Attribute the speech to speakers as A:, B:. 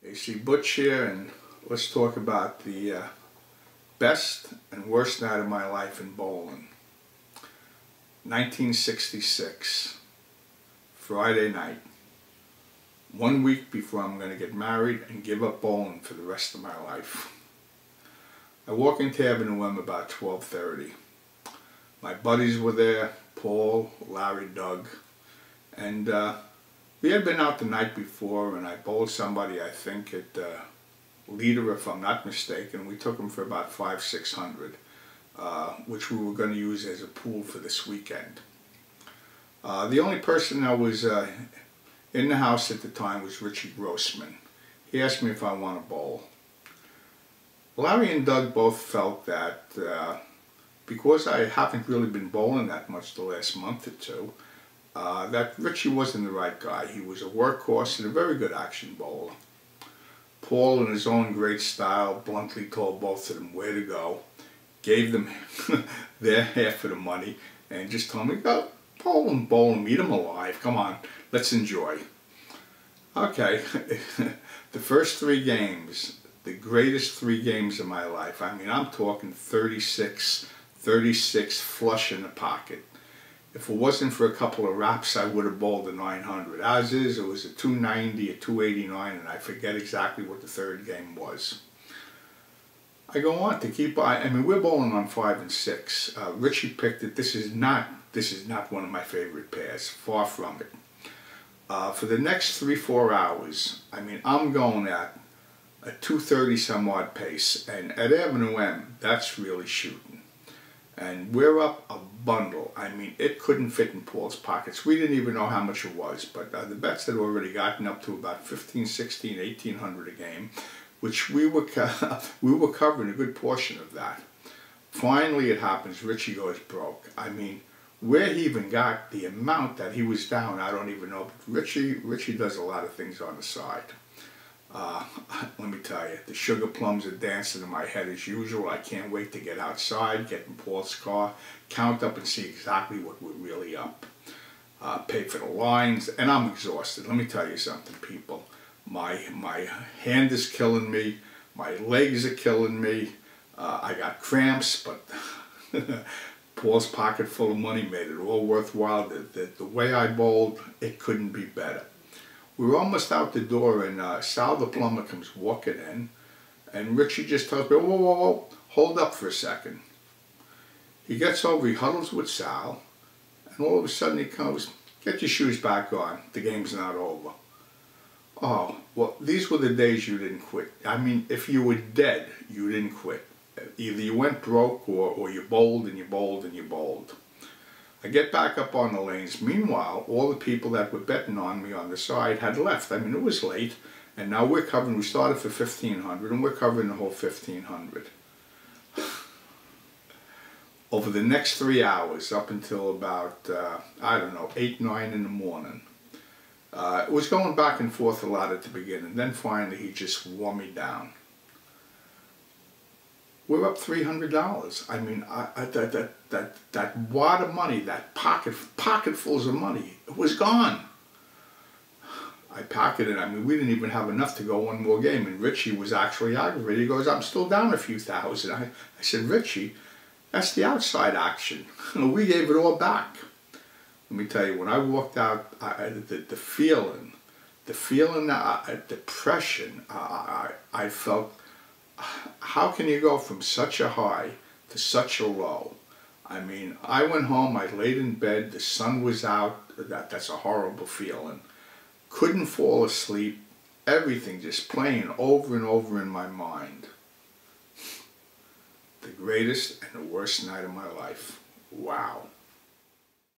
A: AC Butch here, and let's talk about the best and worst night of my life in bowling. 1966, Friday night. 1 week before I'm going to get married and give up bowling for the rest of my life. I walk into Avenue M about 12:30. My buddies were there, Paul, Larry, Doug, and we had been out the night before, and I bowled somebody, I think, at Leader, if I'm not mistaken. We took them for about 500-600, which we were going to use as a pool for this weekend. The only person that was in the house at the time was Richie Grossman. He asked me if I want to bowl. Larry and Doug both felt that because I haven't really been bowling that much the last month or two, that Richie wasn't the right guy. He was a workhorse and a very good action bowler. Paul, in his own great style, bluntly told both of them where to go, gave them their half of the money, and just told me, go bowl and eat them alive. Come on, let's enjoy. Okay, the first 3 games, the greatest 3 games of my life. I mean, I'm talking 36 flush in the pocket. If it wasn't for a couple of wraps, I would have bowled a 900. As is, it was a 290, a 289, and I forget exactly what the 3rd game was. I go on to keep, I mean, we're bowling on 5 and 6. Richie picked it. This is not one of my favorite pairs, far from it. For the next 3-4 hours, I mean, I'm going at a 230 some odd pace, and at Avenue M, that's really shooting. And we're up a bundle. I mean, it couldn't fit in Paul's pockets. We didn't even know how much it was, but the bets had already gotten up to about 15, 16, 1800 a game, which we were covering a good portion of that. Finally, it happens. Richie goes broke. I mean, where he even got the amount that he was down, I don't even know. But Richie does a lot of things on the side. Let me tell you, the sugar plums are dancing in my head as usual. I can't wait to get outside, get in Paul's car, count up and see exactly what we're really up. Pay for the lines, and I'm exhausted. Let me tell you something, people. My hand is killing me. My legs are killing me. I got cramps, but Paul's pocket full of money made it all worthwhile. The way I bowled, it couldn't be better. We were almost out the door, and Sal the plumber comes walking in, and Richie just tells me, whoa, whoa, whoa, hold up for a second. He gets over, he huddles with Sal, and all of a sudden he comes, get your shoes back on, the game's not over. Oh, well, these were the days you didn't quit. I mean, if you were dead, you didn't quit. Either you went broke, or you bowled and you bowled and you bowled. I get back up on the lanes. Meanwhile, all the people that were betting on me on the side had left. I mean, it was late, and now we're covering, we started for 1500, and we're covering the whole 1500. Over the next 3 hours, up until about, I don't know, 8, 9 in the morning, it was going back and forth a lot at the beginning. Then finally, he just wore me down. We're up $300. I mean, that wad of money, that pocketfuls of money, it was gone. I pocketed it. I mean, we didn't even have enough to go one more game, and Richie was actually aggravated. He goes, I'm still down a few thousand. I said, Richie, that's the outside action. We gave it all back. Let me tell you, when I walked out, the feeling, depression, I felt. How can you go from such a high to such a low? I mean, I went home, I laid in bed, the sun was out, that's a horrible feeling. Couldn't fall asleep, everything just playing over and over in my mind. The greatest and the worst night of my life. Wow.